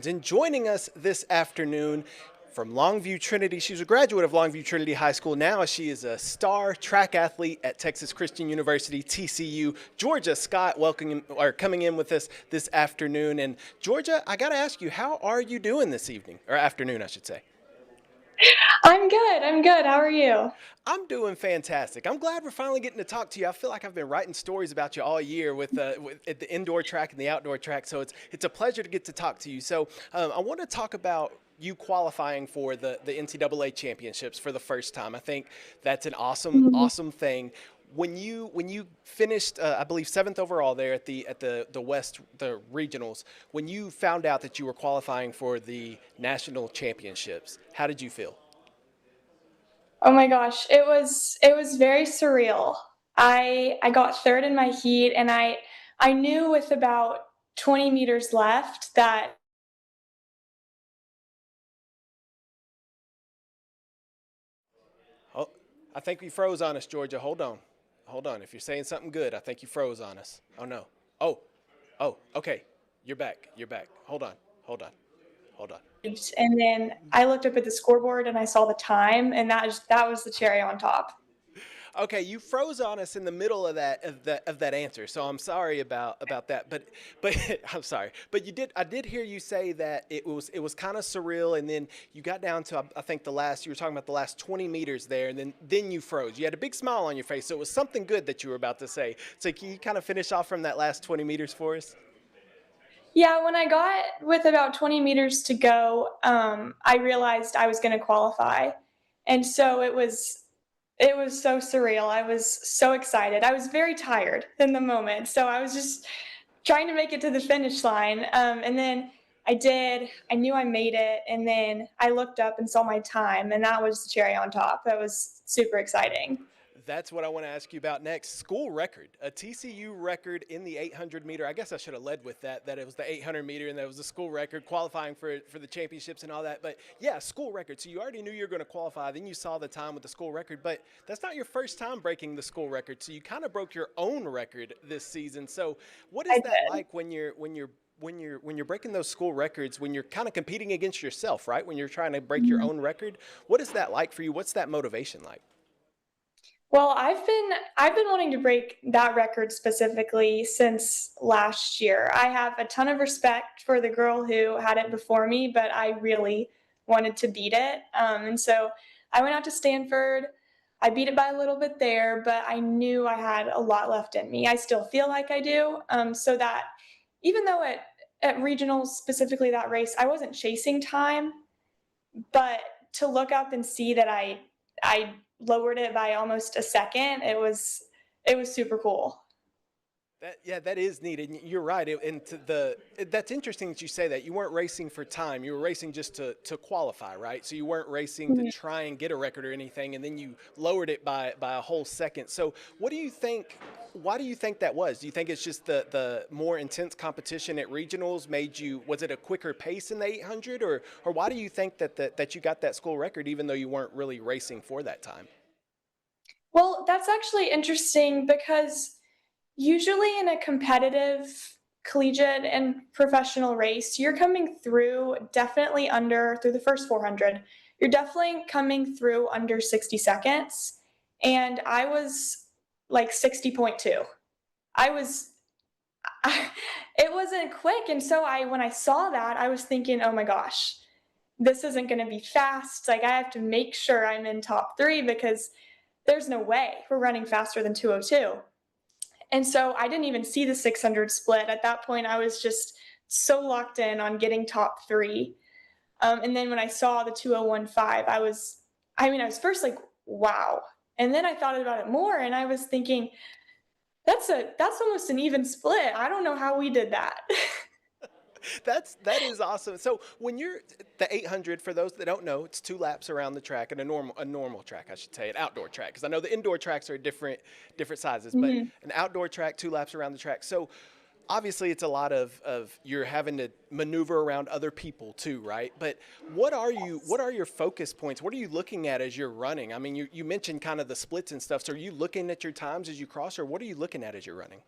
And joining us this afternoon from Longview Trinity, she's a graduate of Longview Trinity High School. Now she is a star track athlete at Texas Christian University, TCU. Georgia Scott coming in with us this afternoon. And Georgia, I got to ask you, how are you doing this evening, or afternoon, I should say? I'm good. I'm good. How are you? I'm doing fantastic. I'm glad we're finally getting to talk to you. I feel like I've been writing stories about you all year with at the indoor track and the outdoor track. So it's a pleasure to get to talk to you. So I want to talk about you qualifying for the NCAA Championships for the first time. I think that's an Mhm. awesome thing. When you finished, I believe seventh overall there at the regionals, when you found out that you were qualifying for the national championships, how did you feel? Oh my gosh, it was very surreal. I got third in my heat, and I knew with about 20 meters left that Oh, I think you froze on us, Georgia. Hold on. Hold on. If you're saying something good, I think you froze on us. Oh, no. Oh, okay. You're back. You're back. Hold on. Hold on. Hold on. and then I looked up at the scoreboard and I saw the time, and that was the cherry on top. Okay, you froze on us in the middle of that answer. So I'm sorry about that. But I'm sorry. But I did hear you say that it was kind of surreal, and then you got down to I think you were talking about the last 20 meters there, and then you froze. You had a big smile on your face, so it was something good that you were about to say. So can you kind of finish off from that last 20 meters for us? Yeah, when I got with about 20 meters to go, I realized I was going to qualify, and so it was so surreal. I was so excited. I was very tired in the moment, so I was just trying to make it to the finish line. And then I did. I knew I made it, and then I looked up and saw my time, and that was the cherry on top. That was super exciting. That's what I want to ask you about next. School record, a TCU record in the 800 meter. I guess I should have led with that it was the 800 meter and that was a school record qualifying for the championships and all that. But yeah, school record. So you already knew you were going to qualify. Then you saw the time with the school record, but that's not your first time breaking the school record. So you kind of broke your own record this season. So what I is that did. like when you're breaking those school records, when you're kind of competing against yourself, right? When you're trying to break your Mhm. own record, what is that like for you? What's that motivation like? Well, I've been wanting to break that record specifically since last year. I have a ton of respect for the girl who had it before me, but I really wanted to beat it. And so I went out to Stanford. I beat it by a little bit there, but I knew I had a lot left in me. I still feel like I do. So that even though at regionals, specifically that race, I wasn't chasing time, but to look up and see that I lowered it by almost a second, it was super cool. Yeah, that is neat, and you're right. That's interesting that you say that. You weren't racing for time; you were racing just to qualify, right? So you weren't racing to Mhm. try and get a record or anything, and then you lowered it by a whole second. So, what do you think? Why do you think that was? Do you think it's just the more intense competition at regionals made you? Was it a quicker pace in the 800, or why do you think that you got that school record even though you weren't really racing for that time? Well, that's actually interesting because usually in a competitive collegiate and professional race, you're coming through definitely under through the first 400. You're definitely coming through under 60 seconds, and I was like 60.2. I was it wasn't quick, and so I when I saw that, I was thinking, "Oh my gosh, this isn't going to be fast. Like I have to make sure I'm in top 3 because there's no way we're running faster than 202." And so I didn't even see the 600 split. At that point, I was just so locked in on getting top 3. And then when I saw the 2015, I was first like, wow. And then I thought about it more and I was thinking, that's almost an even split. I don't know how we did that. That is awesome. So when you're the 800, for those that don't know, it's two laps around the track and a normal track, I should say, an outdoor track, because I know the indoor tracks are different sizes, but Mhm. an outdoor track, two laps around the track. So obviously it's a lot of you're having to maneuver around other people too, right? But what are your focus points? What are you looking at as you're running? I mean, you mentioned kind of the splits and stuff. So are you looking at your times as you cross, or what are you looking at as you're running?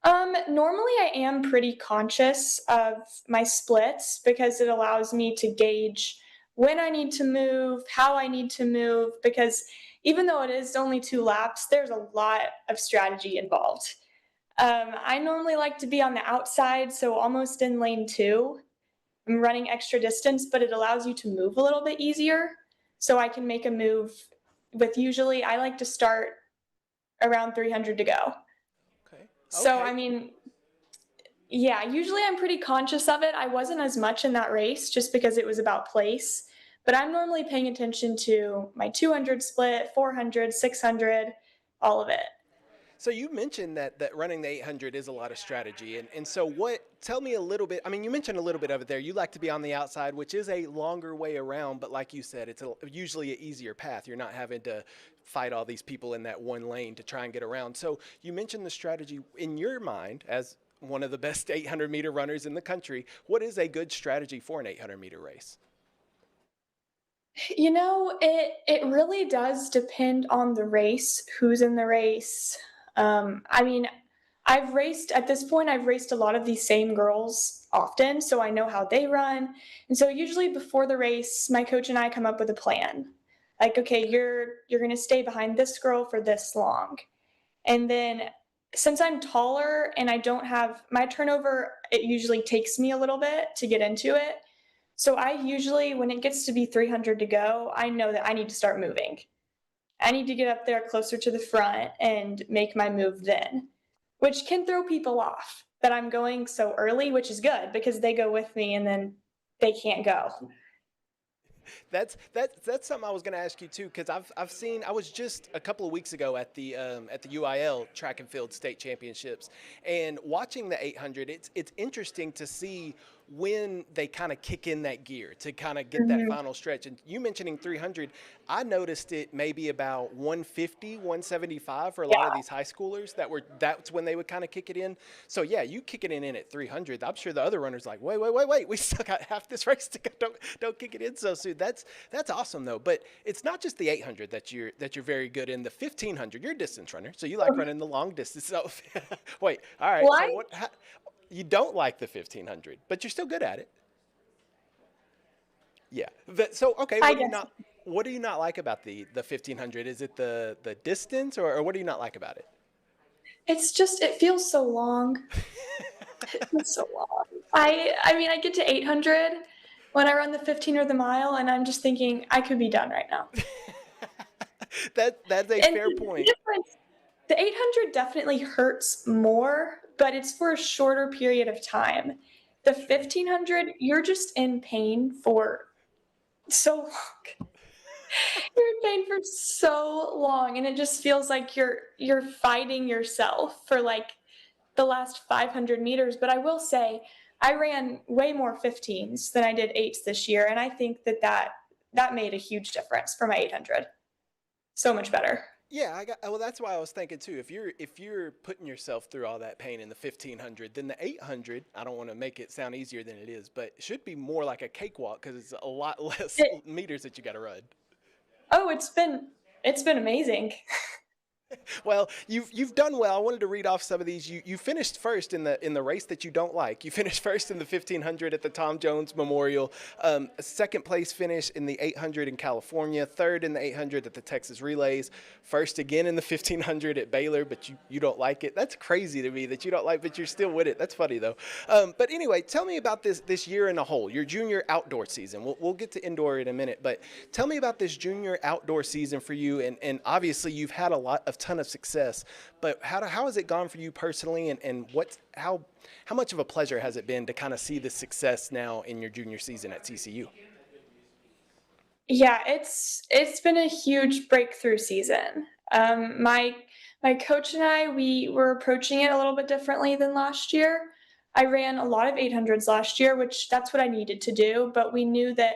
Normally I am pretty conscious of my splits because it allows me to gauge when I need to move, how I need to move, because even though it is only 2 laps, there's a lot of strategy involved. I normally like to be on the outside, so almost in lane two. I'm running extra distance, but it allows you to move a little bit easier. So I can make a move with usually, I like to start around 300 to go. Okay. So, I Okay. mean, yeah, usually I'm pretty conscious of it. I wasn't as much in that race just because it was about place, but I'm normally paying attention to my 200 split, 400, 600, all of it. So you mentioned that running the 800 is a lot of strategy, and so what? Tell me a little bit. I mean, you mentioned a little bit of it there. You like to be on the outside, which is a longer way around, but like you said, it's usually an easier path. You're not having to fight all these people in that one lane to try and get around. So you mentioned the strategy in your mind as one of the best 800-meter runners in the country. What is a good strategy for an 800-meter race? It really does depend on the race, who's in the race. I mean, I've raced at this point. I've raced a lot of these same girls often, so I know how they run. And so usually before the race, my coach and I come up with a plan. Like, okay, you're going to stay behind this girl for this long. And then since I'm taller and I don't have my turnover, it usually takes me a little bit to get into it. So I usually, when it gets to be 300 to go, I know that I need to start moving. I need to get up there closer to the front and make my move then, which can throw people off that I'm going so early, which is good because they go with me and then they can't go. That's something I was going to ask you too, because I've seen. I was just a couple of weeks ago at the UIL Track and Field State Championships, and watching the 800. It's interesting to see when they kind of kick in that gear to kind of get that Mhm. final stretch. And you mentioning 300, I noticed it maybe about 150, 175 for a lot of Yeah. these high schoolers that's when they would kind of kick it in. So yeah, you kick it in at 300. I'm sure the other runners like, wait, we still got half this race to go. Don't kick it in so soon. That's awesome though. But it's not just the 800 that you're very good in. The 1500, you're a distance runner, so you like running the long distance. So wait, all right. Well, So I, you don't like the 1500, but you're still good at it. Yeah. So okay, I guess what do you not like about the 1500? Is it the distance, or what do you not like about it? it's just it feels so long. It feels so long. I mean, I get to 800 when I run the 15 or the mile, and I'm just thinking I could be done right now. That's a And fair the point. difference, the 800 definitely hurts more, but it's for a shorter period of time. The Sure. 1500, you're just in pain for so long. You're in pain for so long, and it just feels like you're fighting yourself for like the last 500 meters. But I will say, I ran way more 15s than I did eights this year, and I think that made a huge difference for my 800. So much better. Yeah, I got. Well, that's why I was thinking too. If you're putting yourself through all that pain in the 1500, then the 800. I don't want to make it sound easier than it is, but it should be more like a cakewalk because it's a lot less It, meters that you got to run. oh, it's been amazing. Well, you've done well. I wanted to read off some of these. You finished first in the race that you don't like. You finished first in the 1500 at the Tom Jones Memorial. Second place finish in the 800 in California. Third in the 800 at the Texas Relays. First again in the 1500 at Baylor, but you don't like it. That's crazy to me that you don't like, but you're still with it. That's funny though. But anyway, tell me about this year in a whole. Your junior outdoor season. We'll get to indoor in a minute, but tell me about this junior outdoor season for you. And obviously you've had a ton of success, but how has it gone for you personally, and how much of a pleasure has it been to kind of see the success now in your junior season at TCU? Yeah, it's been a huge breakthrough season. My coach and I, we were approaching it a little bit differently than last year. I ran a lot of 800s last year, which that's what I needed to do, but we knew that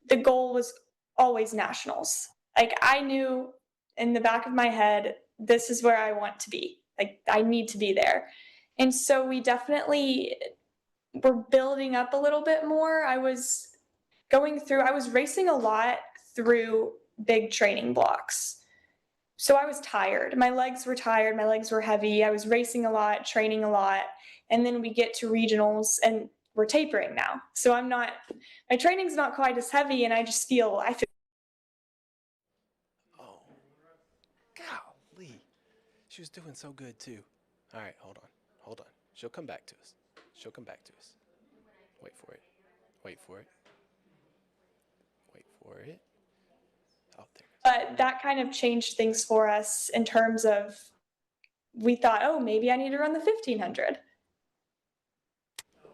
the goal was always nationals. Like I knew in the back of my head, this is where I want to be. Like I need to be there. And so we definitely were building up a little bit more. I was racing a lot through big training blocks. So I was tired. My legs were tired. My legs were heavy. I was racing a lot, training a lot. And then we get to regionals and we're tapering now. So my training's not quite as heavy. And I feel Oh, golly. She was doing so good too. All right, hold on. Hold on. She'll come back to us. She'll come back to us. Wait for it. Wait for it. Wait for it. Oh, there it is. but that kind of changed things for us in terms of we thought, oh, maybe I need to run the 1500.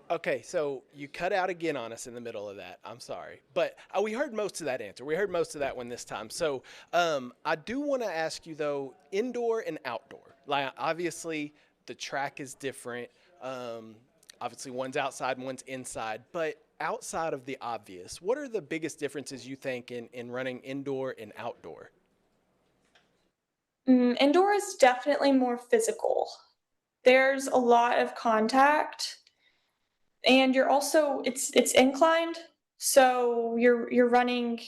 Okay, so you cut out again on us in the middle of that. I'm sorry, but we heard most of that answer. We heard most of that one this time. So I do want to ask you though, indoor and outdoor. Like obviously the track is different. Obviously one's outside, one's inside. But outside of the obvious, what are the biggest differences you think in running indoor and outdoor? Indoor is definitely more physical. There's a lot of contact, and it's inclined, so you're running,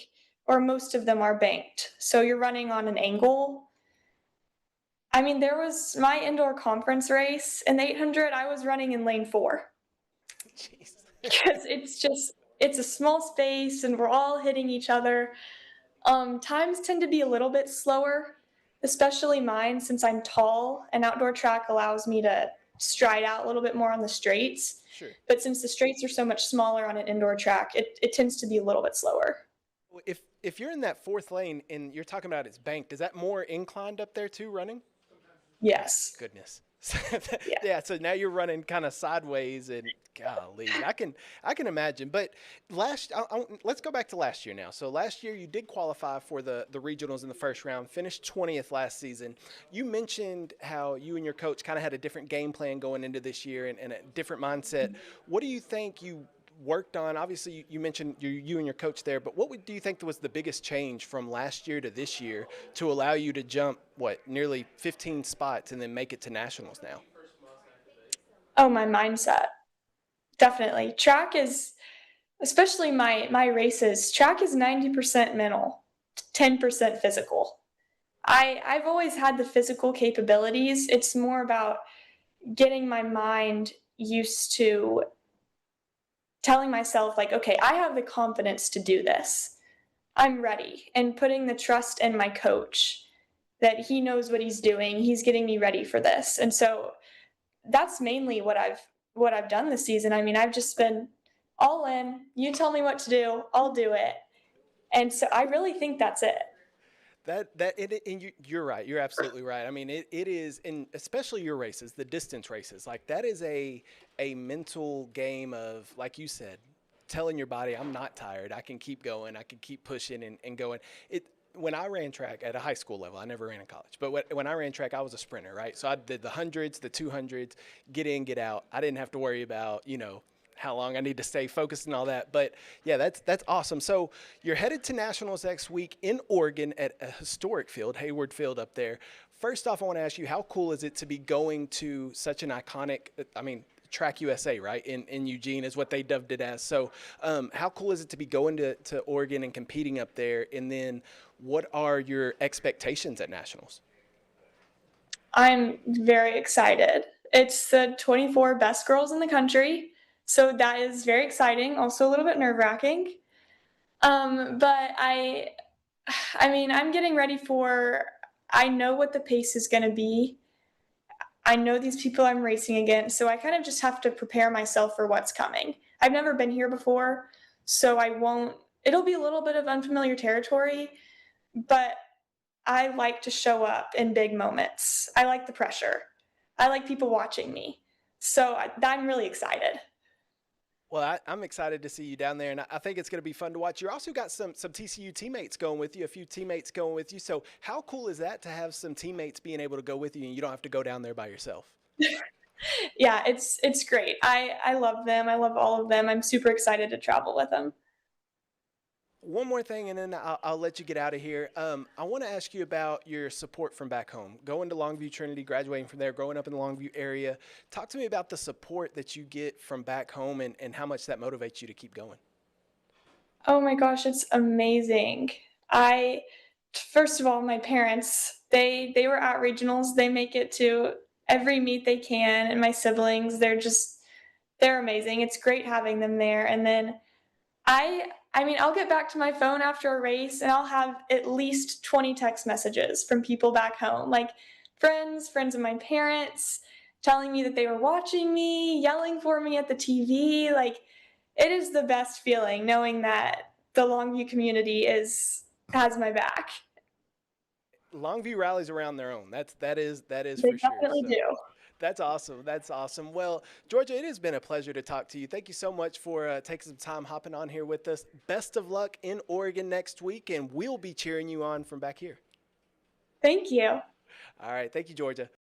or most of them are banked, so you're running on an angle. I mean, there was my indoor conference race in the 800. I was running in lane 4 Jeez. because it's a small space and we're all hitting each other. Times tend to be a little bit slower, especially mine since I'm tall. An outdoor track allows me to stride out a little bit more on the straights. Sure. But since the straights are so much smaller on an indoor track, it tends to be a little bit slower. If you're in that fourth lane and you're talking about it's banked, is that more inclined up there too, running? Yes. Goodness. Yeah. Yeah, so now you're running kind of sideways and golly, I can imagine. But let's go back to last year now. So last year you did qualify for the regionals in the first round, finished 20th last season. You mentioned how you and your coach kind of had a different game plan going into this year and a different mindset. What do you think you worked on? Obviously, you mentioned you and your coach there, but do you think was the biggest change from last year to this year to allow you to jump, nearly 15 spots and then make it to nationals now? Oh, my mindset. Definitely. Track is, especially my races, track is 90% mental, 10% physical. I've always had the physical capabilities. It's more about getting my mind used to telling myself, like, okay, I have the confidence to do this. I'm ready. And putting the trust in my coach that he knows what he's doing. He's getting me ready for this. And so that's mainly what I've done this season. I mean, I've just been all in. You tell me what to do, I'll do it. And so I really think that's it. And you're right. You're absolutely right. I mean, it is, and especially your races, the distance races, like that is a mental game of, like you said, telling your body, I'm not tired. I can keep going. I can keep pushing and going. When I ran track at a high school level, I never ran in college, but when I ran track, I was a sprinter, right? So I did the hundreds, the 200s, get in, get out. I didn't have to worry about, how long I need to stay focused and all that. But yeah, that's awesome. So you're headed to nationals next week in Oregon at a historic field, Hayward Field up there. First off, I want to ask you, how cool is it to be going to such an iconic, I mean, Track USA, right? In Eugene is what they dubbed it as. So how cool is it to be going to Oregon and competing up there? And then what are your expectations at nationals? I'm very excited. It's the 24 best girls in the country. So that is very exciting, also a little bit nerve wracking. But I mean, I'm getting ready I know what the pace is going to be. I know these people I'm racing against, so I kind of just have to prepare myself for what's coming. I've never been here before, so it'll be a little bit of unfamiliar territory, but I like to show up in big moments. I like the pressure. I like people watching me. So I'm really excited. Well, I'm excited to see you down there, and I think it's going to be fun to watch. You also got some TCU teammates going with you, a few teammates going with you. So how cool is that to have some teammates being able to go with you, and you don't have to go down there by yourself? Yeah, it's great. I love them. I love all of them. I'm super excited to travel with them. One more thing, and then I'll let you get out of here. I want to ask you about your support from back home, going to Longview Trinity, graduating from there, growing up in the Longview area. Talk to me about the support that you get from back home and how much that motivates you to keep going. Oh my gosh, it's amazing. I First of all, my parents, they were at regionals. They make it to every meet they can, and my siblings, they're amazing. It's great having them there. And then I mean, I'll get back to my phone after a race and I'll have at least 20 text messages from people back home, like friends of my parents telling me that they were watching me, yelling for me at the TV. Like it is the best feeling knowing that the Longview community is has my back. Longview rallies around their own. That is They for sure. definitely So do. that's awesome. That's awesome. Well, Georgia, it has been a pleasure to talk to you. Thank you so much for taking some time hopping on here with us. Best of luck in Oregon next week, and we'll be cheering you on from back here. Thank you. All right. Thank you, Georgia.